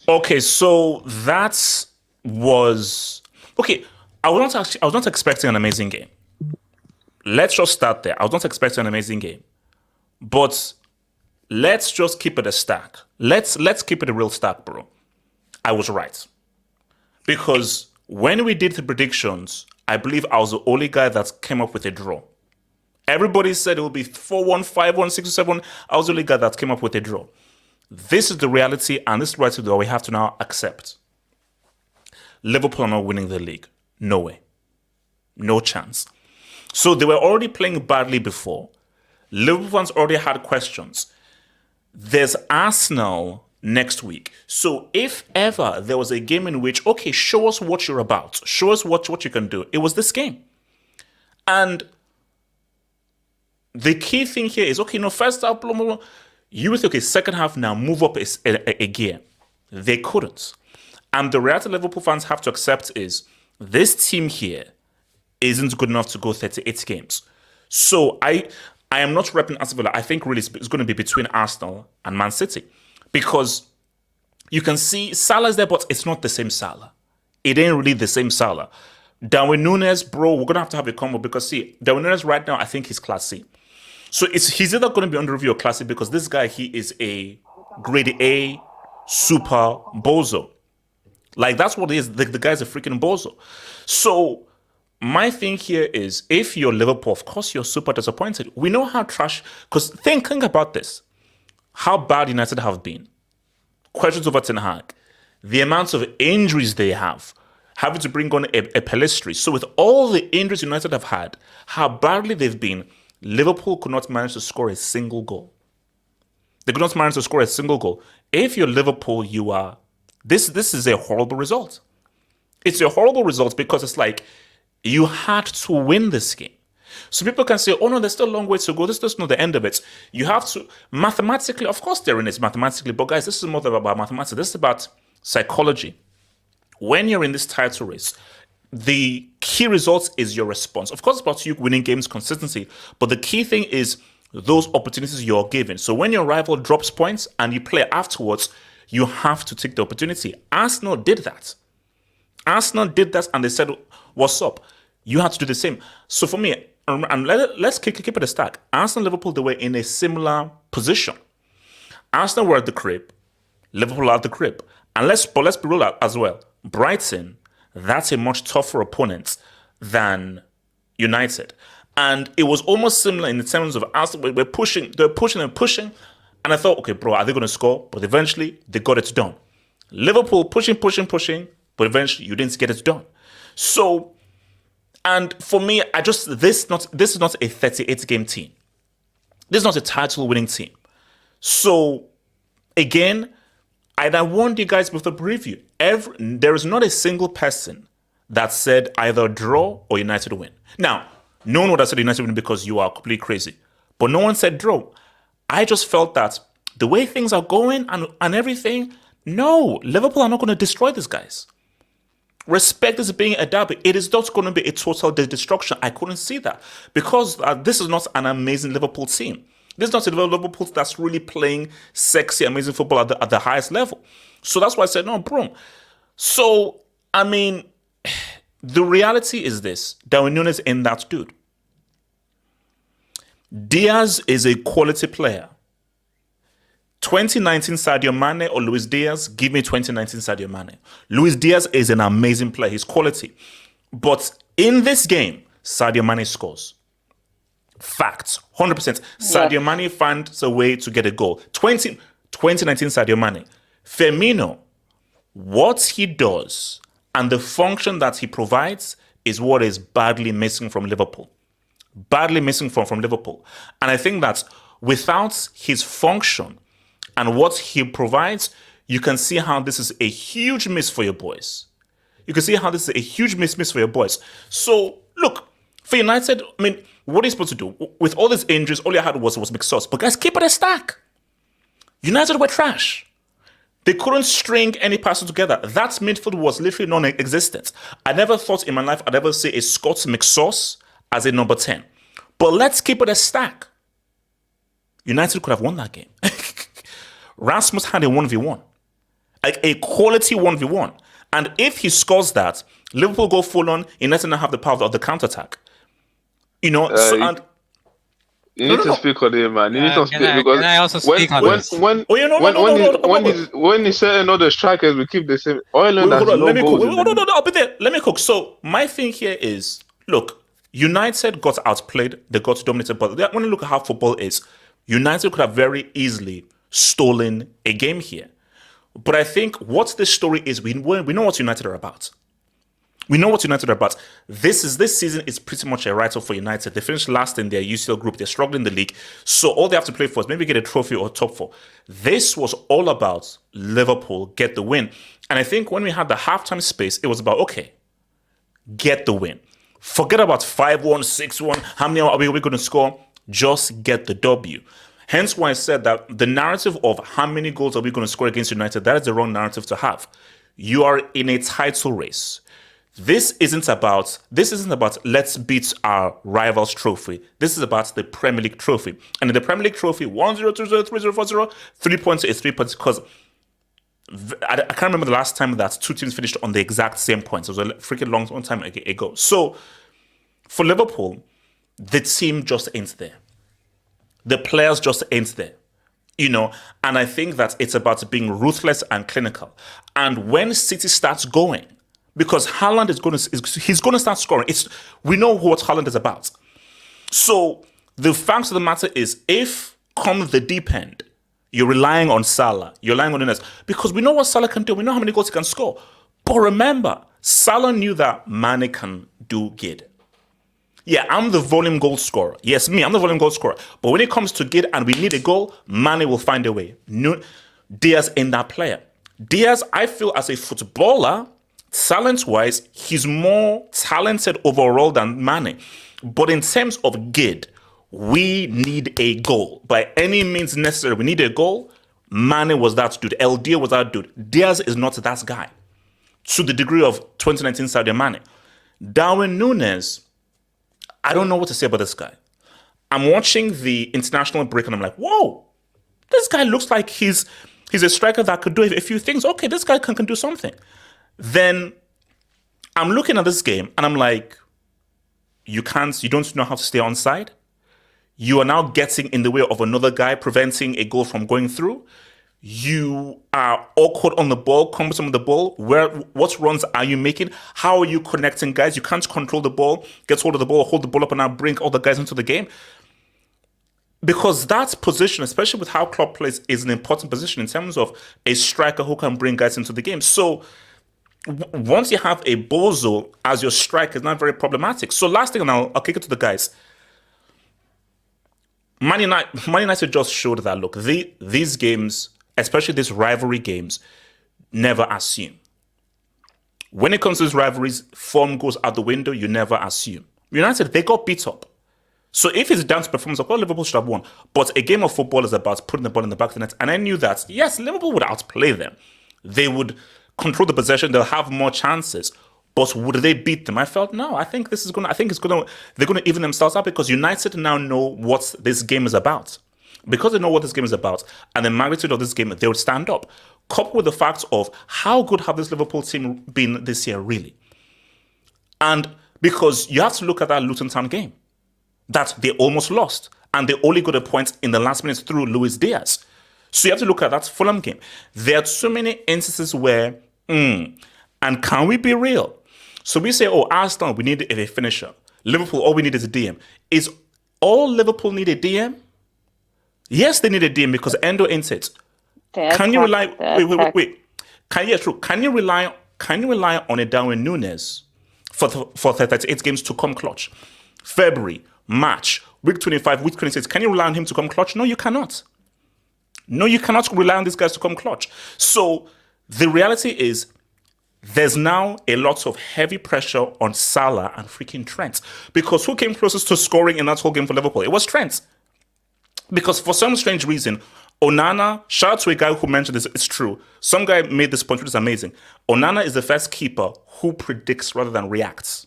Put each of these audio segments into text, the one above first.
Okay, so that was okay. I was not expecting an amazing game. Let's just start there. I was not expecting an amazing game, but let's just keep it a stack. Let's keep it a real stack, bro. I was right because when we did the predictions, I believe I was the only guy that came up with a draw. Everybody said it would be 4-1, 5-1, 6-7. I was the only guy that came up with a draw. This is the reality, and this is the reality that we have to now accept. Liverpool are not winning the league. No way. No chance. So they were already playing badly before. Liverpool fans already had questions. There's Arsenal next week. So if ever there was a game in which, okay, show us what you're about, show us what you can do, it was this game. And the key thing here is, okay, no, first half, blah, blah, blah. You would think, okay, second half now, move up a gear. They couldn't. And the reality Liverpool fans have to accept is this team here isn't good enough to go 38 games. So I am not repping Aston Villa. I think really it's going to be between Arsenal and Man City. Because you can see Salah's there, but it's not the same Salah. It ain't really the same Salah. Darwin Nunez, bro, we're going to have a combo because, see, Darwin Nunez right now, I think he's Class C. So he's either going to be under review or Class C because this guy, he is a grade A super bozo. Like, that's what he is. The guy's a freaking bozo. So my thing here is, if you're Liverpool, of course you're super disappointed. We know how trash, because think about this. How bad United have been. Questions over Ten Hag. The amounts of injuries they have. Having to bring on a Pelistri. So with all the injuries United have had, how badly they've been, Liverpool could not manage to score a single goal. They could not manage to score a single goal. If you're Liverpool, you are... This is a horrible result. It's a horrible result because it's like you had to win this game. So people can say, oh no, there's still a long way to go. This is not the end of it. You have to, mathematically, of course they're in it mathematically, but guys, this is more than about mathematics. This is about psychology. When you're in this title race, the key result is your response. Of course, it's about you winning games consistency, but the key thing is those opportunities you're given. So when your rival drops points and you play afterwards, you have to take the opportunity. Arsenal did that. Arsenal did that and they said, what's up? You have to do the same. So for me, and let's keep it a stack. Arsenal and Liverpool, they were in a similar position. Arsenal were at the crib. Liverpool at the crib. And let's be real as well. Brighton, that's a much tougher opponent than United. And it was almost similar in the terms of Arsenal. They're pushing. And I thought, okay, bro, are they going to score? But eventually, they got it done. Liverpool pushing, but eventually you didn't get it done. So, and for me, this is not a 38-game team. This is not a title-winning team. So, again, and I warned you guys before the preview, there is not a single person that said either draw or United win. Now, no one would have said United win because you are completely crazy. But no one said draw. I just felt that the way things are going and everything, no, Liverpool are not going to destroy these guys. Respect is being a derby. It is not going to be a total destruction. I couldn't see that because this is not an amazing Liverpool team. This is not a Liverpool that's really playing sexy, amazing football at the highest level. So that's why I said, no, bro. So, I mean, the reality is this. Darwin Nunez ain't that dude. Diaz is a quality player. 2019 Sadio Mane or Luis Diaz, give me 2019 Sadio Mane. Luis Diaz is an amazing player. He's quality. But in this game, Sadio Mane scores. Facts, 100%. Sadio Mane finds a way to get a goal. 2019 Sadio Mane. Firmino, what he does and the function that he provides is what is badly missing from Liverpool. Badly missing from Liverpool. And I think that without his function and what he provides, you can see how this is a huge miss for your boys. You can see how this is a huge miss for your boys. So, look, for United, I mean, what are you supposed to do? With all these injuries, all you had was big sauce. But guys, keep it a stack. United were trash. They couldn't string any passes together. That midfield was literally non-existent. I never thought in my life I'd ever see a Scott McSauce as a number 10. But let's keep it a stack. United could have won that game. Rasmus had a 1v1. Like a quality 1v1. And if he scores that, Liverpool go full on, he doesn't have the power of the counter-attack. You know, you need to speak on him, man. You need to speak because can I also speak on this? When he's setting all the strikers, we keep the same. Ireland has no goals. I'll be there. Let me cook. So my thing here is, look, United got outplayed. They got dominated. But when you look at how football is, United could have very easily stolen a game here. But I think what this story is, we know what United are about. We know what United are about. This season is pretty much a write-off for United. They finished last in their UCL group. They're struggling in the league. So all they have to play for is maybe get a trophy or top four. This was all about Liverpool get the win. And I think when we had the halftime space, it was about, okay, get the win. Forget about 5-1, 6-1. How many are we going to score? Just get the W. Hence why I said that the narrative of how many goals are we going to score against United, that is the wrong narrative to have. You are in a title race. This isn't about let's beat our rivals trophy. This is about the Premier League trophy. And in the Premier League trophy, 1-0, 2-0, 3-0, 4-0, 3 points is 3 points because I can't remember the last time that two teams finished on the exact same points. It was a freaking long time ago. So for Liverpool, the team just ain't there. The players just ain't there. You know, and I think that it's about being ruthless and clinical. And when City starts going, because Haaland he's going to start scoring. We know what Haaland is about. So the fact of the matter is, if come the deep end, you're relying on Salah, you're relying on Nunez, because we know what Salah can do. We know how many goals he can score. But remember, Salah knew that Mane can do good. Yeah, I'm the volume goal scorer. Yes, I'm the volume goal scorer. But when it comes to good and we need a goal, Mane will find a way. Diaz ain't that player. Diaz, I feel as a footballer, talent-wise, he's more talented overall than Mane. But in terms of good, we need a goal. By any means necessary, we need a goal. Mane was that dude. LD was that dude. Diaz is not that guy. To the degree of 2019 Sadio Mane. Darwin Nunez, I don't know what to say about this guy. I'm watching the international break and I'm like, whoa, this guy looks like he's a striker that could do a few things. Okay, this guy can do something. Then I'm looking at this game and I'm like, you don't know how to stay onside. You are now getting in the way of another guy, preventing a goal from going through. You are awkward on the ball, cumbersome on the ball. What runs are you making? How are you connecting guys? You can't control the ball, get hold of the ball, hold the ball up and now bring all the guys into the game. Because that position, especially with how Klopp plays, is an important position in terms of a striker who can bring guys into the game. So once you have a bozo as your striker, it's not very problematic. So last thing, and I'll kick it to the guys. Man United just showed that, look, these games, especially these rivalry games, never assume. When it comes to these rivalries, form goes out the window, you never assume. United, they got beat up. So if it's down to performance, of course, Liverpool should have won. But a game of football is about putting the ball in the back of the net. And I knew that, yes, Liverpool would outplay them. They would control the possession, they'll have more chances. But would they beat them? I felt no. They're gonna even themselves out because United now know what this game is about. Because they know what this game is about and the magnitude of this game, they would stand up. Coupled with the fact of how good have this Liverpool team been this year, really? And because you have to look at that Luton Town game that they almost lost and they only got a point in the last minute through Luis Diaz. So you have to look at that Fulham game. There are so many instances where, and can we be real? So we say, Arsenal, we need a finisher. Liverpool, all we need is a DM. Is all Liverpool need a DM? Yes, they need a DM because Endo ain't it. Can you rely? Wait. Can you rely on a Darwin Nunez for 38 games to come clutch? February, March, week 25, week 26. Can you rely on him to come clutch? No, you cannot. No, you cannot rely on these guys to come clutch. So the reality is, there's now a lot of heavy pressure on Salah and freaking Trent. Because who came closest to scoring in that whole game for Liverpool? It was Trent. Because for some strange reason, Onana, shout out to a guy who mentioned this, it's true. Some guy made this point, which is amazing. Onana is the first keeper who predicts rather than reacts.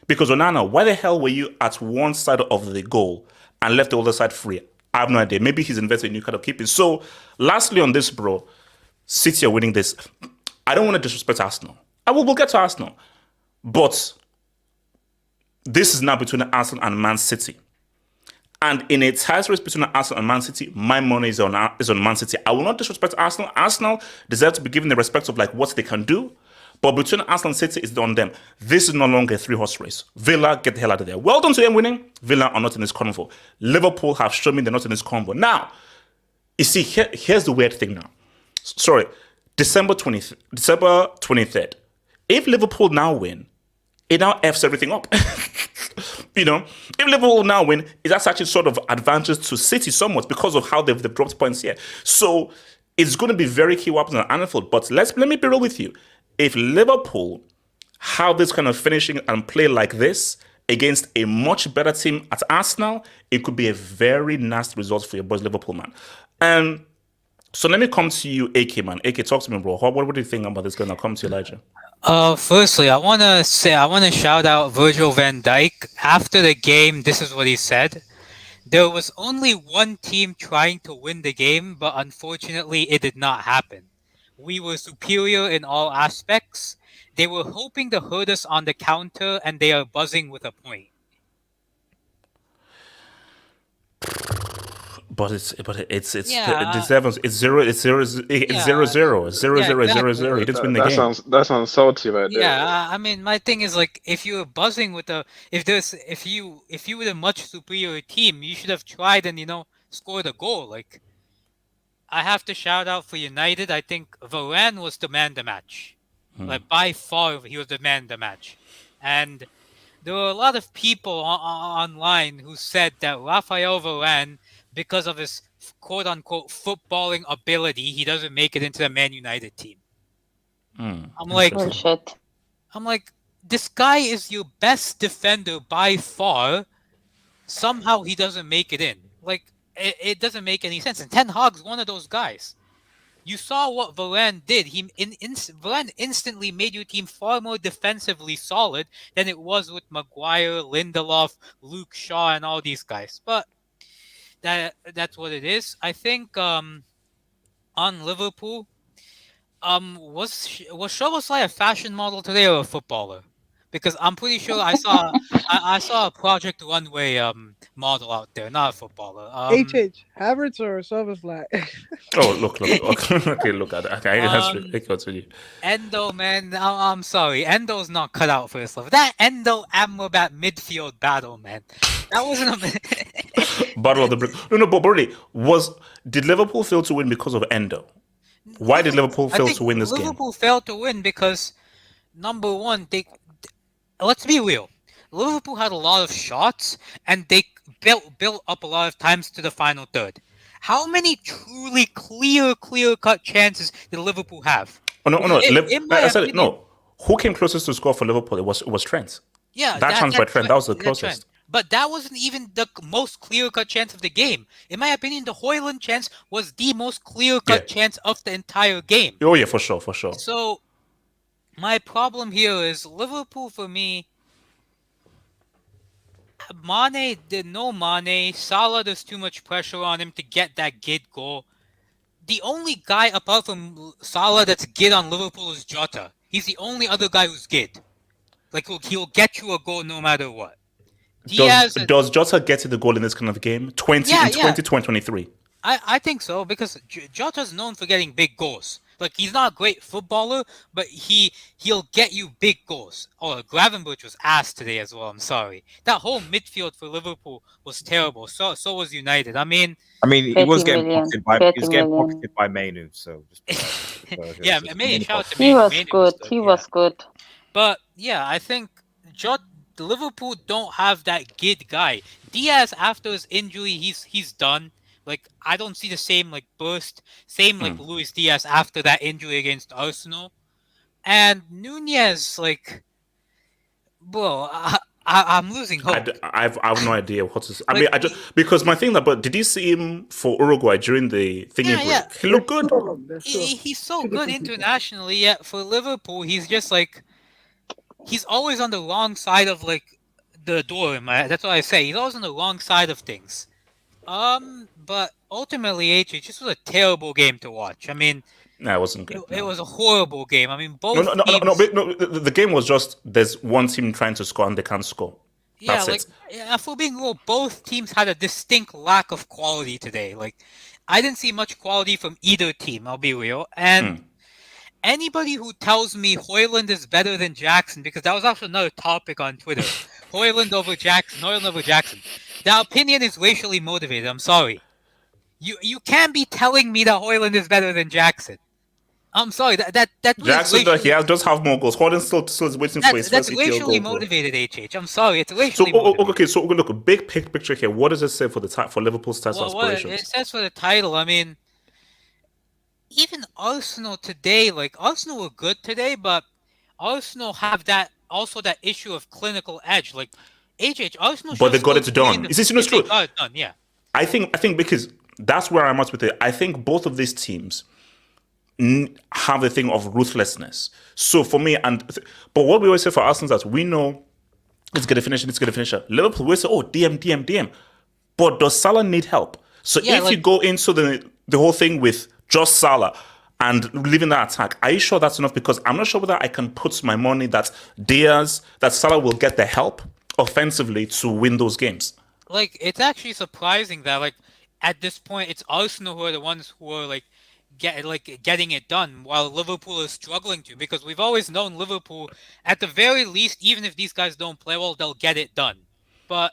Because Onana, why the hell were you at one side of the goal and left the other side free? I have no idea. Maybe he's invested in new kind of keeping. So, lastly on this, bro, City are winning this. I don't want to disrespect Arsenal. We'll get to Arsenal. But this is now between Arsenal and Man City. And in a tight race between Arsenal and Man City, my money is on Man City. I will not disrespect Arsenal. Arsenal deserve to be given the respect of like what they can do. But between Arsenal and City, it's on them. This is no longer a 3-horse race. Villa, get the hell out of there. Well done to them winning. Villa are not in this convo. Liverpool have shown me they're not in this convo. Now, you see, here's the weird thing now. Sorry, December 23rd. If Liverpool now win, it now F's everything up. You know, if Liverpool now win, that's actually sort of advantage to City somewhat because of how they've dropped points here. So it's going to be very key what happens on Anfield. But let me be real with you. If Liverpool have this kind of finishing and play like this against a much better team at Arsenal, it could be a very nasty result for your boys, Liverpool, man. And so let me come to you, AK, man. AK, talk to me, bro. What do you think about this game? I'll come to you, Elijah. Firstly, I want to shout out Virgil van Dijk. After the game, this is what he said. There was only one team trying to win the game, but unfortunately, it did not happen. We were superior in all aspects. They were hoping to hurt us on the counter, and they are buzzing with a point. But it's Yeah. it's 0-0. It's 0-0. He didn't win the game. That sounds salty right there. Yeah, I mean, my thing is like, if you're buzzing with if you were a much superior team, you should have tried and scored a goal. Like, I have to shout out for United. I think Varane was the man of the match. Like, by far, he was the man of the match. And there were a lot of people online who said that Raphael Varane, because of his quote-unquote footballing ability, he doesn't make it into the Man United team. I'm like, Bullshit. this guy is your best defender by far. Somehow he doesn't make it in. Like, it doesn't make any sense. And Ten Hag's one of those guys. You saw what Varane did. Varane instantly made your team far more defensively solid than it was with Maguire, Lindelof, Luke Shaw, and all these guys. But that's what it is. I think on Liverpool, was Szoboszlai a fashion model today or a footballer? Because I'm pretty sure I saw a Project Runway model out there, not a footballer. Havertz or Szoboszlai? Oh, look. Okay, look at that. Okay, that's ridiculous to you. Endo, man, I'm sorry. Endo's not cut out for this stuff. That Endo Amrabat midfield battle, man. That wasn't a Battle of the Brick. No, but really, did Liverpool fail to win because of Endo? Why did Liverpool fail to win this game? Liverpool failed to win because, number one, let's be real. Liverpool had a lot of shots, and they built up a lot of times to the final third. How many truly clear-cut chances did Liverpool have? Oh, no. I said opinion, no. Who came closest to score for Liverpool? It was Trent. Yeah, that chance by Trent, that was the closest. But that wasn't even the most clear-cut chance of the game. In my opinion, the Højlund chance was the most clear-cut chance of the entire game. Oh, yeah, for sure. So, my problem here is Liverpool, for me, Mane, Salah, there's too much pressure on him to get that Gid goal. The only guy apart from Salah that's Gid on Liverpool is Jota. He's the only other guy who's Gid. Like, he'll get you a goal no matter what. Does Jota get to the goal in this kind of game? 2023. I think so, because Jota's known for getting big goals. Like, he's not a great footballer, but he'll get you big goals. Oh, Gravenberch was ass today as well. I'm sorry. That whole midfield for Liverpool was terrible. So was United. I mean, he was getting pocketed by Mainu. So yeah, Mainu. Shout out to Mainu. He was good. But yeah, I think Liverpool don't have that Gid guy. Diaz, after his injury, he's done. Like, I don't see the same burst, like Luis Diaz after that injury against Arsenal. And Nunez, bro, I'm losing hope. I have no idea what to say. I mean, because my thing but did you see him for Uruguay during the thingy break? Yeah. He looked good. He's so good internationally, yet for Liverpool, he's just he's always on the wrong side of the door. That's what I say. He's always on the wrong side of things. But ultimately, it just was a terrible game to watch. I mean, No, it wasn't good. It was a horrible game. I mean, both No. teams. The game was just there's one team trying to score and they can't score. Yeah, That's like it. if we're being real, both teams had a distinct lack of quality today. Like, I didn't see much quality from either team. I'll be real. And anybody who tells me Hoyland is better than Jackson, because that was also another topic on Twitter, Hoyland over Jackson. That opinion is racially motivated. I'm sorry. You can't be telling me that Hoyland is better than Jackson. I'm sorry. That Jackson, he has just have more goals. Holden still is waiting for his that's first EPL racially goal. motivated. HH. I'm sorry. It's So racially motivated. okay, so look, a big picture here. What does it say for Liverpool's title aspirations? It says for the title. I mean, even Arsenal today, like Arsenal were good today, but Arsenal have that issue of clinical edge. Like Arsenal, But they got it done. Is this true? They got it done, yeah. I think because that's where I'm at with it. I think both of these teams have the thing of ruthlessness. So for me, but what we always say for Arsenal is that we know it's going to finish. Liverpool, we say, oh, DM. But does Salah need help? So if you go into the whole thing with just Salah and leaving that attack, are you sure that's enough? Because I'm not sure whether I can put my money that Salah will get the help offensively to win those games. Like, it's actually surprising that, like, at this point, it's Arsenal who are the ones who are, like, getting it done, while Liverpool is struggling to, because we've always known Liverpool, at the very least, even if these guys don't play well, they'll get it done. But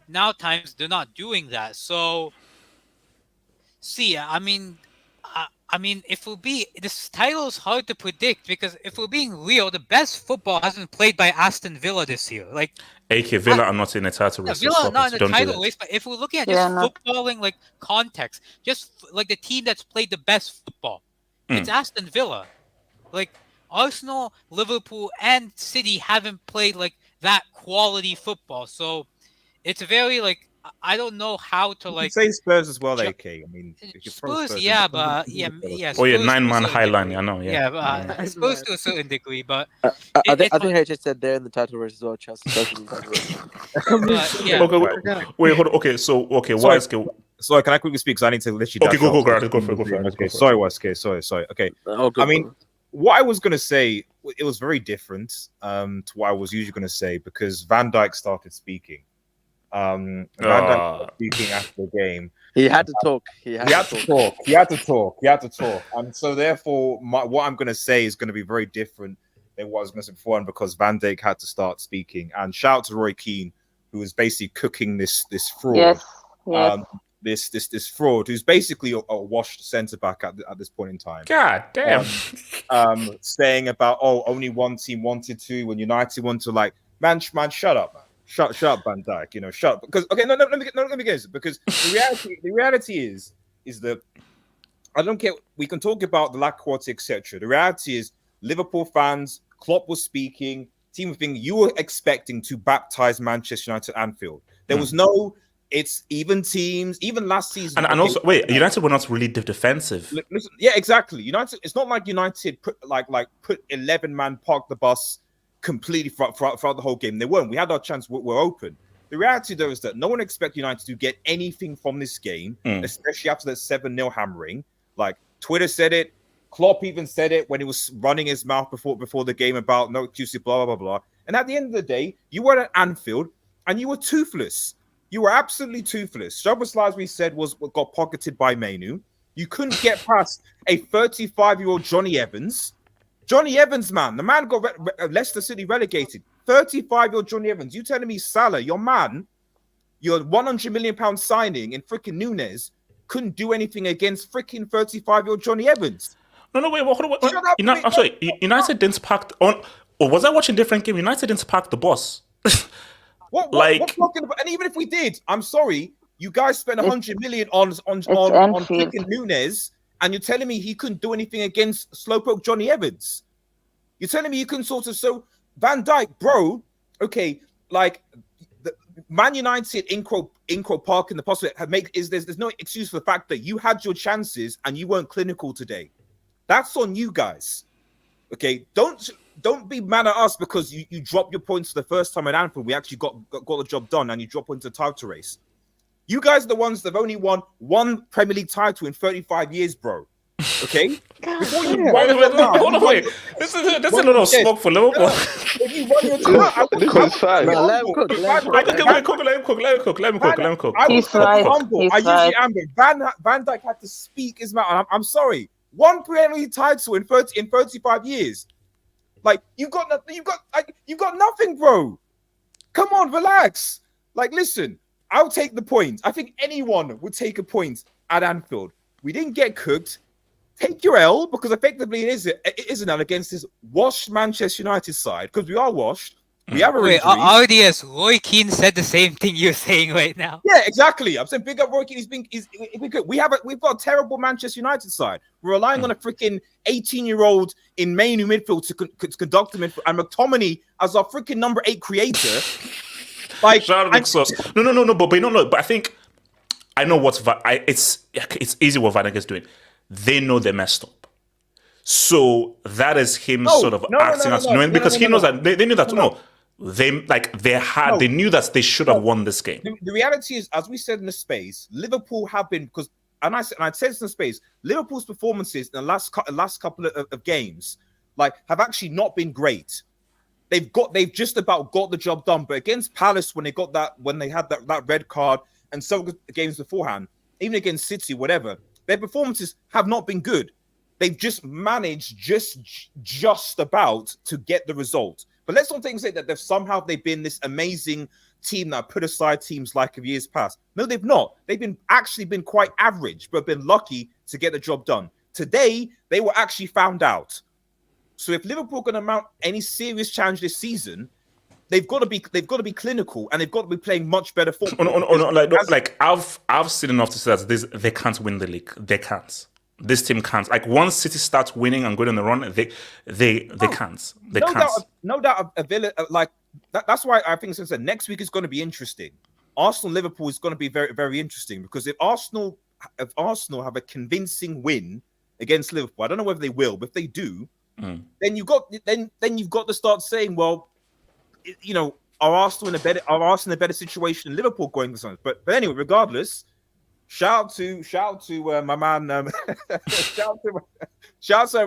now times they're not doing that. So, this title is hard to predict, because if we're being real, the best football hasn't played by Aston Villa this year. Like, Villa are not in a title race. Villa are not in the title race, but if we're looking at just footballing like context, just like the team that's played the best football, it's Aston Villa. Like, Arsenal, Liverpool, and City haven't played like that quality football. So it's very like, I don't know how to like say Spurs as well, AK. I mean, Spurs, yeah, but yeah. Oh yeah, 9-man high line. I know, yeah. Yeah, but Spurs to a certain degree, but I think HH said they're in the title race as well. Chelsea. Yeah. Wait, hold on. Okay, why is Sorry, can I quickly speak? Because I need to literally. Okay, go for it. Okay, sorry, Wesker. Sorry. Okay. I mean, what I was gonna say, it was very different to what I was usually gonna say, because Van Dijk started speaking. Van Dijk speaking after the game. He had to talk. He had to talk. And so therefore, what I'm going to say is going to be very different than what I was going to say before, and because Van Dijk had to start speaking. And shout out to Roy Keane, who is basically cooking this fraud. Yes. This fraud, who's basically a washed centre back at this point in time. God damn. Saying about only one team wanted to, when United want to, like, man, shut up, man. Shut up, Van Dijk. Shut up. Because let me get this. Because the reality is that I don't care. We can talk about the lack of quality, etc. The reality is, Liverpool fans, Klopp was speaking, team thing. You were expecting to baptize Manchester United at Anfield. There was no. It's even teams, even last season. And also, wait, United were not really defensive. Listen, yeah, exactly. United. It's not like United put 11-man, park the bus completely throughout the whole game. They weren't. We had our chance. We're open. The reality, though, is that no one expected United to get anything from this game, especially after that 7-0 hammering. Like, Twitter said it. Klopp even said it when he was running his mouth before the game about no excuse, blah, blah, blah, blah. And at the end of the day, you were at Anfield and you were toothless. You were absolutely toothless. Szoboszlai, as we said, got pocketed by Mainu. You couldn't get past a 35-year-old Johnny Evans. Johnny Evans, man. The man got Leicester City relegated. 35-year-old Johnny Evans. You telling me Salah, your man, your £100 million signing in freaking Nunez couldn't do anything against freaking 35-year-old Johnny Evans? No, wait. I'm sorry. United didn't park on. Or was I watching a different game? United didn't park the bus. What talking about? And even if we did, I'm sorry, you guys spent 100 million on freaking Nunez, and you're telling me he couldn't do anything against Slowpoke Johnny Evans. You're telling me you can sort of Van Dijk, bro. Okay, like the Man United Incro Park in the possibility there's no excuse for the fact that you had your chances and you weren't clinical today. That's on you guys. Okay, don't be mad at us because you dropped your points the first time at Anfield. We actually got the job done, and you drop into the title race. You guys are the ones that have only won one Premier League title in 35 years, bro. Okay, before you Wait, Hold on, wait. This is a lot of smoke for Liverpool. if you run your team, I would Because fact. No, let him cook. Let him cook. Let him cook. I He's was right. humble. He's I usually right. am, but Van Dijk had to speak his mouth. I'm sorry. One Premier League title in 35 years. Like you got nothing, bro. Come on, relax. Like, listen, I'll take the point. I think anyone would take a point at Anfield. We didn't get cooked. Take your L, because effectively it is an L against this washed Manchester United side, because we are washed. We have a Wait, injuries. RDS, Roy Keane said the same thing you're saying right now. Yeah, exactly. I'm saying big up Roy Keane. He's good. We've got a terrible Manchester United side. We're relying on a freaking 18-year-old in main midfield to conduct the midfield, and McTominay as our freaking number 8 creator. Like, Shout out to Big Sauce. No, but you know, but I think I know what's it's easy what Van Dijk is doing. They know they messed up. So that is him acting as knowing, because he knows that they knew that they knew that they should have won this game. The reality is, as we said in the space, Liverpool have been, because I said this in the space, Liverpool's performances in the last couple of games have actually not been great. They've just about got the job done, but against Palace when they had that red card, and several games beforehand, even against City, whatever, their performances have not been good. They've just managed just about to get the result. But let's not say that they've been this amazing team that put aside teams like of years past. No, they've not. They've been quite average, but been lucky to get the job done. Today, they were actually found out. So if Liverpool are going to mount any serious challenge this season, they've got to be clinical, and they've got to be playing much better football. I've seen enough to say that they can't win the league. They can't. This team can't. Like, once City starts winning and going on the run, they can't. They can't. No doubt. A Villa, that's why I think, since next week is going to be interesting. Arsenal Liverpool is going to be very, very interesting, because if Arsenal have a convincing win against Liverpool, I don't know whether they will, but if they do, then you've got to start saying, well, you know, are Arsenal in a better situation than Liverpool going this on? But anyway, regardless. Shout out to my man. Shout out to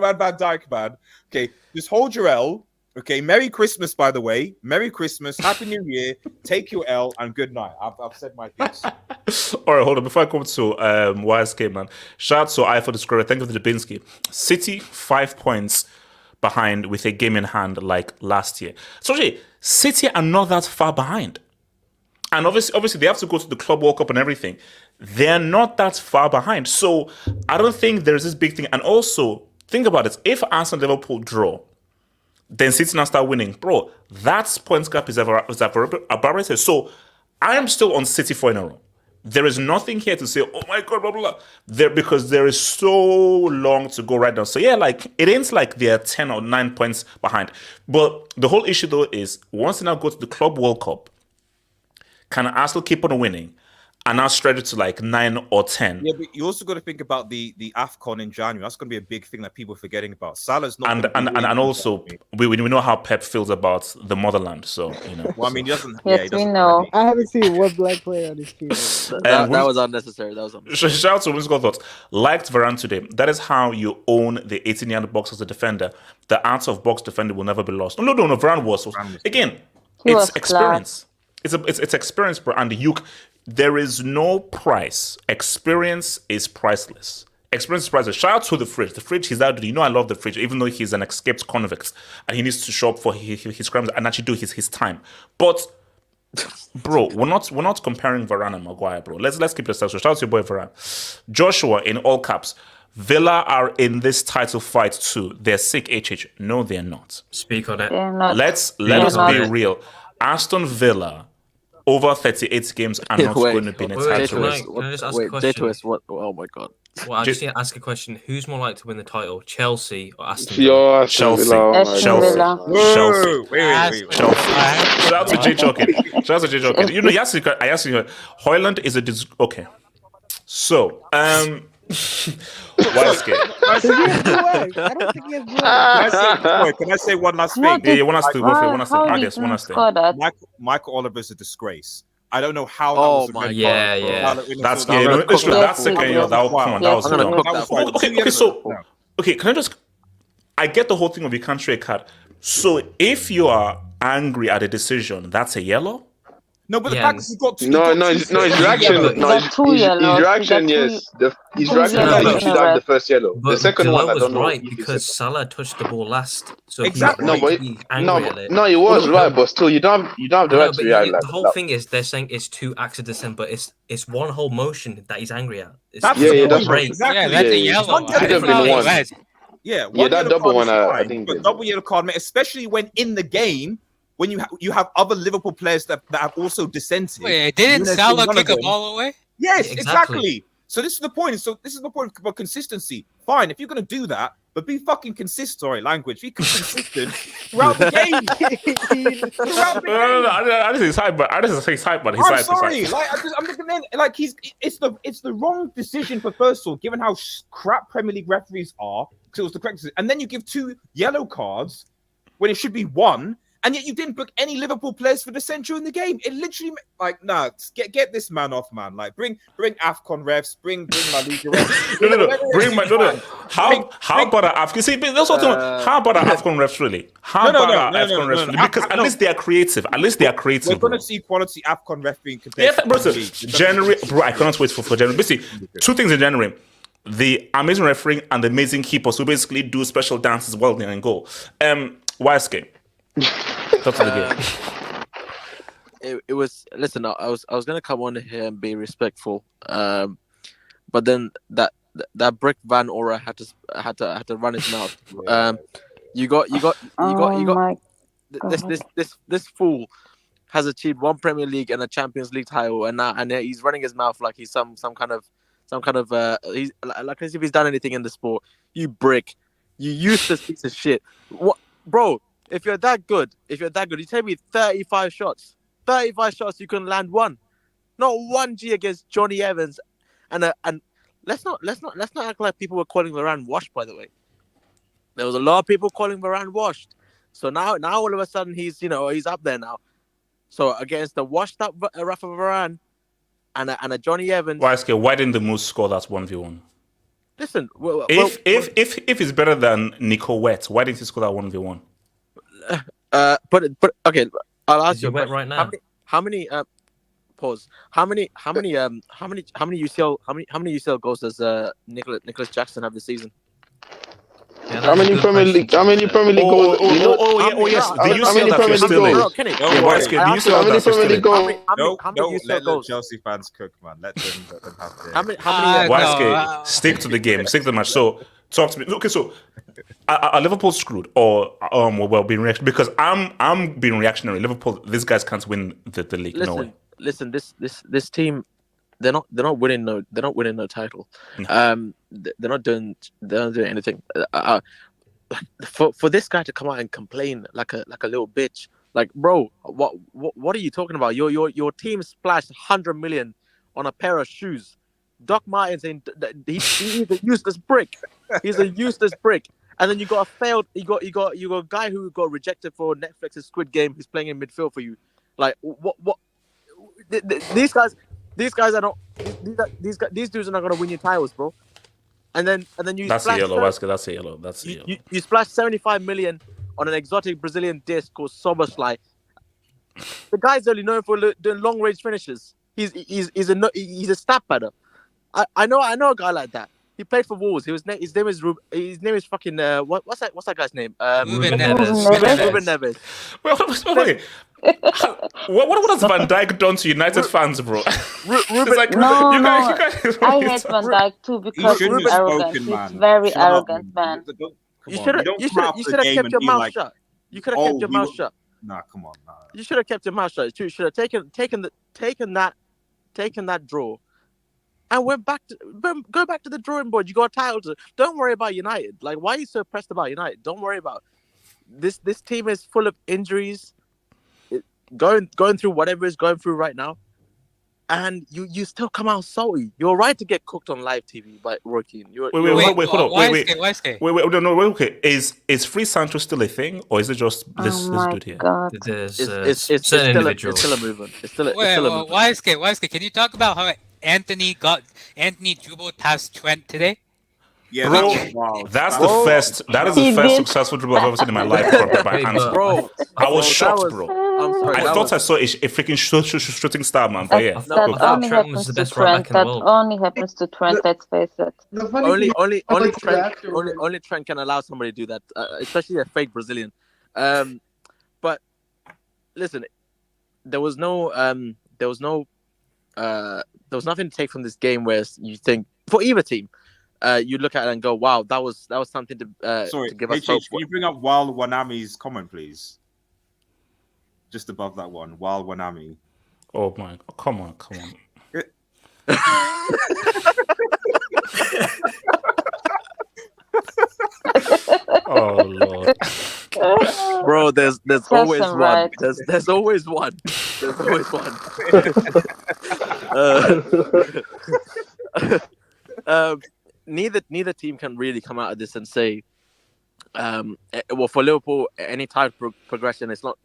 my man Van Dijk, man. Okay, just hold your L. Okay, Merry Christmas, by the way. Merry Christmas, Happy New Year. Take your L and good night. I've said my piece. All right, hold on. Before I come to YSK, man. Shout out to I for the score. Thank you for the Dubinsky. City 5 points behind with a game in hand like last year. So City are not that far behind. And obviously, they have to go to the Club World Cup and everything. They're not that far behind. So I don't think there's this big thing. And also, think about it. If Arsenal and Liverpool draw, then City now start winning. Bro, that points gap is evaporated. So I am still on City 4 in a row. There is nothing here to say, oh my God, blah, blah, blah. Because there is so long to go right now. So it ain't like they're 10 or 9 points behind. But the whole issue, though, is once they now go to the Club World Cup, can Arsenal keep on winning and now stretch it to 9 or 10? Yeah, but you also got to think about the AFCON in January. That's going to be a big thing that people are forgetting about. Salah's not. And also, we know how Pep feels about the motherland. So, you know. Well, I mean, he doesn't. Yes, we know. I haven't seen one black player on this team. That was unnecessary. Shout out to Winsco Thoughts. Liked Varane today. That is how you own the 18-yard box as a defender. The art of box defender will never be lost. No, Varane was. Again, it's experience. It's experience, bro. And there is no price. Experience is priceless. Experience is priceless. Shout out to the fridge. The fridge, he's out. You know, I love the fridge, even though he's an escaped convict and he needs to show up for his crimes and actually do his time. But, bro, we're not comparing Varane and Maguire, bro. Let's keep it aside. So shout out to your boy Varane. Joshua in all caps. Villa are in this title fight too. They're sick. HH. No, they're not. Speak on it. Let us be real. Aston Villa over 38 games are not going to be in a title race. Can I just ask a question? What? Oh my God. Well, I just need to ask a question. Who's more likely to win the title, Chelsea or Aston Villa? Chelsea. Chelsea. Wait. Shout out to Jay Chokin. You know, I asked you, Højlund is a okay. So, YSK. I don't think he has blue eyes. Can I say one last thing? What Yeah, one last thing. How did you score that? Michael Oliver's a disgrace. I don't know how. Oh that was a my red yeah, card. yeah. That's I'm no, gonna it's true. cook That's that. second year. That come on, that was I'm gonna dumb. cook That that was for you. Okay, so No. okay, can I just? I get the whole thing of you can't show a card. So if you are angry at a decision, that's a yellow. No, but the Yeah, fact is, he got two. No, he got his two reaction. yellows. No, He got two his yellows. reaction. He got Yes, his two reaction. yellows That he and should a have red. the first yellow. The But second one, Delo I was don't know right if he because said. Salah touched the ball last, so Exactly. he's No, right but to be angry at it. no, he was right, but still, you don't have the No, right to but react like the whole that. thing is they're saying it's 2 acts of dissent, but it's one whole motion that he's angry at. It's That's Yeah, the that's point. what- Exactly. Yeah, that's a Yeah, yellow. One I yellow thought it one. was red. Yeah, Yeah, that yellow double card one, is I fine, think but that- double yellow card, mate, especially when in the game, when you have other Liverpool players that have also dissented. Wait, didn't Nunez Salah being one kick of a them. ball away? Yes, Yeah, exactly. exactly. So this is the point. So this is the point about consistency. Fine, if you're gonna do that, but be fucking consistent. Sorry, language. Be consistent throughout the game. Throughout the No, game. I just say he's hype, but I just say he's hype, but he's I'm hype. sorry. He's hype. Like I'm looking at like it's the wrong decision for first of all, given how crap Premier League referees are. Because it was the correct decision, and then you give 2 yellow cards when it should be 1. And yet you didn't book any Liverpool players for dissent during the game. It literally, like, nah, get this man off, man. Like, bring AFCON refs, bring La Liga refs. No. Bring my no. How about our AFCON? See, that's what how about our AFCON refs really? How about our AFCON refs really? Because at least they are creative. At least they are creative. We're bro. going to see quality AFCON ref being compared. Yeah, bro. So January, bro. I cannot wait for January. Basically, 2 things in January: the amazing refereeing and the amazing keepers who basically do special dances while they're in goal. YSK. Talk to the game. It was. Listen, I was gonna come on here and be respectful, but then that brick Van Aura had to run his mouth. This fool has achieved 1 Premier League and a Champions League title, and he's running his mouth like he's some kind of he's like as if he's done anything in the sport. You brick, you useless piece of shit. What, bro? If you're that good, you take me 35 shots. 35 shots, you can land 1. Not 1 G against Johnny Evans. And let's not act like people were calling Varane washed, by the way. There was a lot of people calling Varane washed. So now all of a sudden he's up there now. So against the washed up Rafa Varane and a Johnny Evans. YSK, why didn't the Moose score that 1v1? Listen, if it's better than Nico Wet, why didn't he score that 1v1? But okay, I'll ask you wet right now. How many pause? How many UCL goals does Nicholas Jackson have this season? Yeah, How many Premier League goals? Yes. The UCL that you're still in. How UCL that you're still in. How many UCL goals? Chelsea fans cook, man. Let them have their... How many? YSK, stick to the game, stick to the match. So, talk to me. Okay, so are Liverpool screwed or well being reactionary? Because I'm being reactionary. Liverpool, these guys can't win the league. No way. Listen. This team, they're not winning no title. No. They're not doing anything. For this guy to come out and complain like a little bitch, like, bro, what are you talking about? Your team splashed 100 million on a pair of shoes. Doc Martin saying that he's a useless brick. He's a useless brick. And then you got a guy who got rejected for Netflix's Squid Game who's playing in midfield for you. Like, what? These guys are not. These dudes are not gonna win you titles, bro. And then you. That's a yellow, YSK. That's a yellow. That's a yellow. You splashed 75 million on an exotic Brazilian disc called Soberslai. The guy's only known for doing long range finishes. He's a stat padder. I know a guy like that. He played for Wolves. His name is fucking what's that guy's name? Ruben Neves. Ruben Neves. Wait. What has Van Dijk done to United fans, bro? Ruben, Like, No, you no. guys I hate Van Dijk too because he's arrogant. He's very arrogant, man. you should have kept your mouth shut. You could have kept your mouth shut. Nah, come on. Nah. You should have kept your mouth shut. You should have taken that draw and go back to the drawing board. You got a title. Don't worry about United. Like, why are you so pressed about United? Don't worry about this. This team is full of injuries. Going through whatever is going through right now. and you still come out salty. You're right to get cooked on live TV by Rocky. Wait, hold on. Wait. Okay, is free Sancho still a thing, or is it just this dude here? God. It's still a movement. It's still a movement. YSK, can you talk about how Anthony dribbled past Trent today? Yeah, bro, wow. That is the first successful dribble I've ever seen in my life. Bro, I was shocked, bro. I'm sorry, I thought I saw a freaking shooting star, man. But yeah, that only happens to Trent. That only happens to Trent. Let's face it. Only Trent can allow somebody to do that, especially a fake Brazilian. But listen, there was nothing to take from this game where you think for either team. You look at it and go, "Wow, that was something to give us hope." Can you bring up Wild Wanami's comment, please? Just above that one, Wild Wanami. Oh my! Come on! Oh Lord, bro! There's always one. Right. There's always one. There's always one. Neither team can really come out of this and say, well, for Liverpool, any type of progression, it's not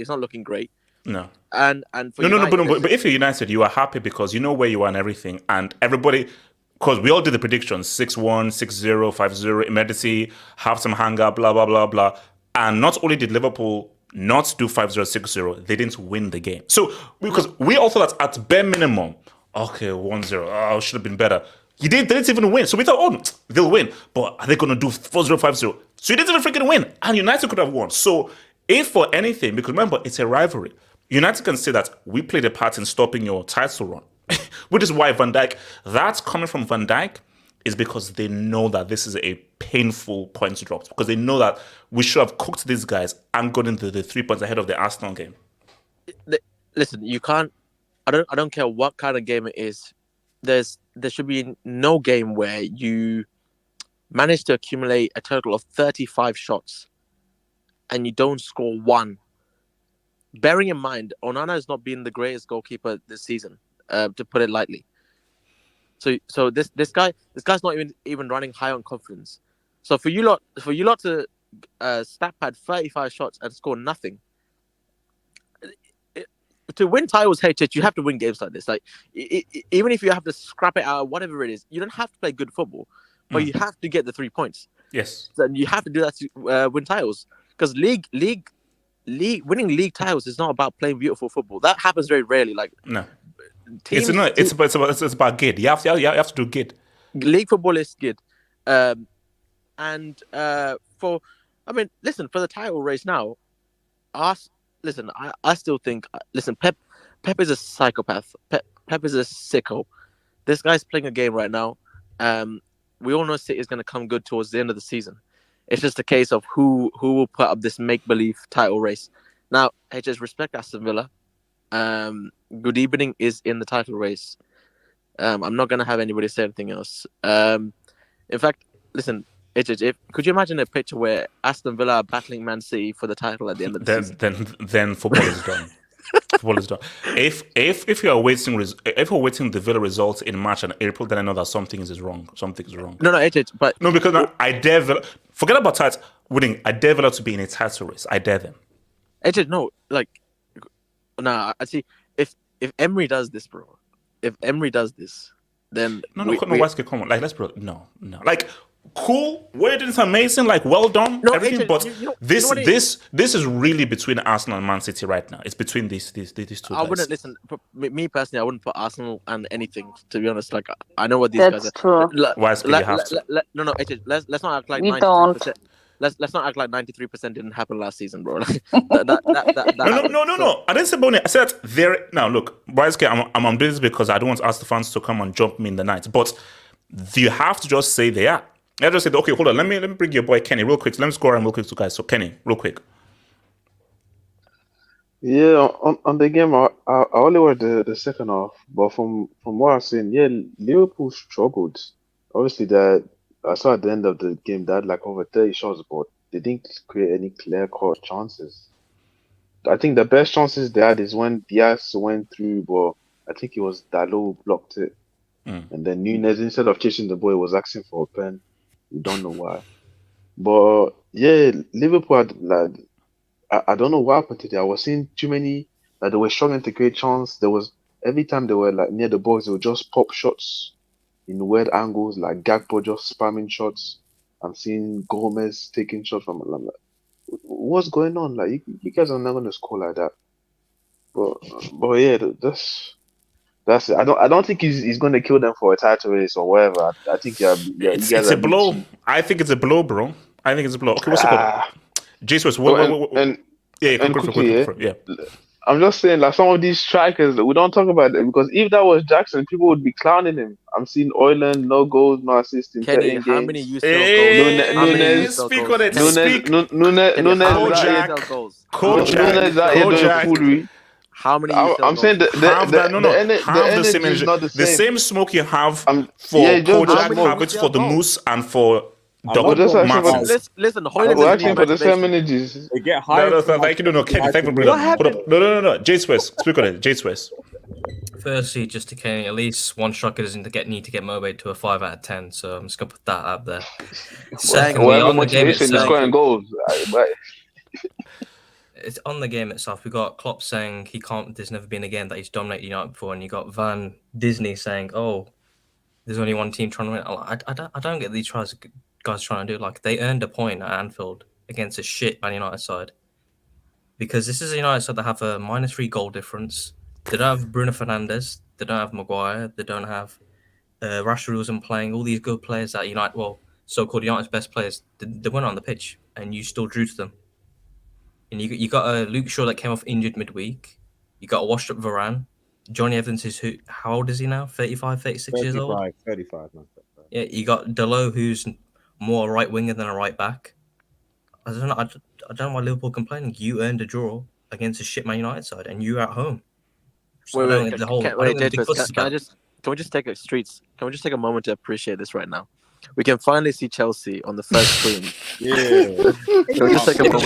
looking great. No. And for United, but if you're United, you are happy because you know where you are and everything, and everybody, because we all did the predictions 6-1, 6-0, 5-0, emergency, halftime hanger, blah blah blah blah, and not only did Liverpool not do 5-0, 6-0, they didn't win the game. So because we all thought that at bare minimum, okay, 1-0, oh, should have been better. They didn't even win. So we thought, oh, they'll win. But are they going to do 4-0, 5-0? So you didn't even freaking win. And United could have won. So if for anything, because remember, it's a rivalry, United can say that we played a part in stopping your title run. Which is why Van Dijk, that's coming from Van Dijk, is because they know that this is a painful point drop. Because they know that we should have cooked these guys and gotten the 3 points ahead of the Arsenal game. Listen, you can't, I don't care what kind of game it is. There should be no game where you manage to accumulate a total of 35 shots and you don't score one. Bearing in mind, Onana has not been the greatest goalkeeper this season, to put it lightly. So this guy's not even running high on confidence. So for you lot to stat pad 35 shots and score nothing. To win titles, HH, you have to win games like this. Like, even if you have to scrap it out, whatever it is, you don't have to play good football, but you have to get the 3 points. Yes, and you have to do that to win titles. Because winning league titles is not about playing beautiful football. That happens very rarely. Like, no, it's about good. You have to do good. League football is good, for the title race now, Listen, I still think. Listen, Pep is a psychopath. Pep is a sicko. This guy's playing a game right now. We all know City is going to come good towards the end of the season. It's just a case of who will put up this make-believe title race. Now, just respect Aston Villa. Good evening is in the title race. I'm not going to have anybody say anything else. In fact, listen. Could you imagine a picture where Aston Villa are battling Man City for the title at the end of the season? Then football is done. Football is done. If you're waiting the Villa results in March and April, then I know that something is wrong. Something is wrong. No, but no, because I dare Villa. Forget about title winning. I dare Villa to be in a title race. I dare them. No, like, nah. I see. If Emery does this, bro. If Emery does this, then come on. Like, let's bro. No. Like. Cool, we're doing amazing, like well done, everything. But this is really between Arsenal and Man City right now. It's between these two guys. I wouldn't listen. Me personally, I wouldn't put Arsenal and anything. To be honest, like I know what these guys are. True. Why is you have to? No, let's not act like we don't. Let's not act like 93% didn't happen last season, bro. No. I didn't say Bonnie. I said there. Now look, I'm doing this because I don't want to ask the fans to come and jump me in the night. But you have to just say they are. I just said, okay, hold on. Let me bring your boy Kenny real quick. Let me score him real quick, guys. So Kenny, real quick. Yeah, on the game, I only watched the second half, but from what I've seen, yeah, Liverpool struggled. Obviously, I saw at the end of the game they had like over 30 shots, but they didn't create any clear-cut chances. I think the best chances they had is when Diaz went through, but I think it was Dalot who blocked it. And then Nunez, instead of chasing the ball, was asking for a pen. We don't know why. But yeah, Liverpool had, like, I don't know what happened today. I was seeing too many, like, they were struggling to create chance. There was, every time they were like near the box, they would just pop shots in weird angles, like Gakpo just spamming shots. I'm seeing Gomez taking shots from, I'm like, what's going on? Like, you guys are not going to score like that. But yeah, that's it. I don't think he's going to kill them for a title race or whatever. I think you guys it's a blow. I think it's a blow, bro. I think it's a blow. Okay, what's it called? Jesus, yeah. I'm just saying, like, some of these strikers, we don't talk about it because if that was Jackson, people would be clowning him. I'm seeing Oyland, no goals, no assists in Kenny, 13 how games. many UCL goals? Nunez, speak on it. Nunez, Kojak. How many? I'm saying the same smoke you have for Kojak, have it for the Moose and for Listen, we're asking for the same energies. They get high. Thank you. No, Kenny, thank you for bringing up. No. Jade Swiss, speak on it. Jade Swiss. Firstly, just to Kenny, at least one striker doesn't need to get motivated to a 5 out of 10. So I'm just gonna put that up there. Secondly, on the game itself, scoring goals. It's on the game itself. We got Klopp saying he can't. There's never been a game that he's dominated United before, and you got Van Disney saying, "Oh, there's only one team trying to win." I don't get these guys trying to do. Like, they earned a point at Anfield against a shit Man United side, because this is a United side that have a -3 goal difference. They don't have Bruno Fernandes. They don't have Maguire. They don't have Rashford wasn't playing. All these good players that United, well, so-called United's best players, they weren't on the pitch, and you still drew to them. And you got a Luke Shaw that came off injured midweek. You got a washed-up Varane. Johnny Evans is how old is he now? 35, 36 years old? 35. Yeah, you got Dalot, who's more a right winger than a right back. I don't know why Liverpool complaining. You earned a draw against a shit Man United side, and you're at home. So can we just take a moment to appreciate this right now? We can finally see Chelsea on the first screen. Can we just take a moment?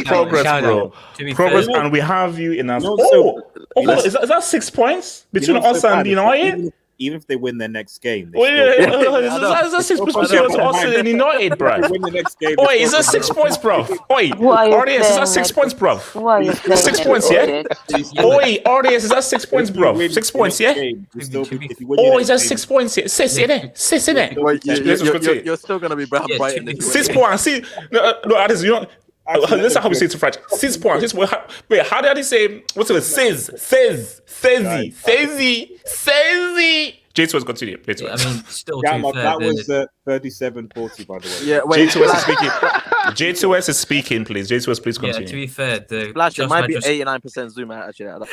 Progress, bro. Progress, and we have you in our. Is that 6 points between us and United? Even if they win their next game. Is that 6 points between us and United, bro? Wait, is that 6 points, bro? Wait, RDS, is that 6 points, bro? 6 points, yeah? Wait, RDS, is that 6 points, bro? 6 points, yeah? Is that 6 points, yeah? Sis, innit? You're still going to be bright in this. 6 points, see? No, Addis, you know. This is how we say it in French. 6 points. Wait, how did he say? What's it? Says. J2 was continue. Yeah, I mean, still that was 37-40, by the way. Yeah, wait. J2S is speaking. J2S is speaking, please. J2S, please continue. Yeah, to be fair, the Flash, it might be 89% zoom out actually.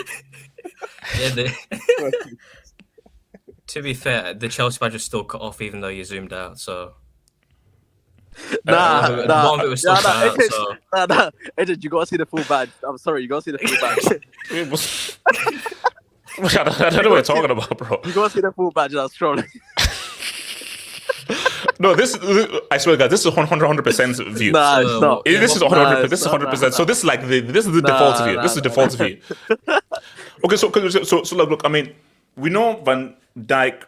To be fair, the Chelsea badge is still cut off, even though you zoomed out. So. Nah. Agent, you gotta see the full badge. I'm sorry, you gotta see the full badge. I don't know what you're talking about, bro. You gotta see the full badge. I was trolling. No, I swear to God, this is 100% view. Nah, it's not. This is 100%. This is 100%. So this is like this is the default view. This is the default view. Okay, so look. I mean, we know Van Dijk.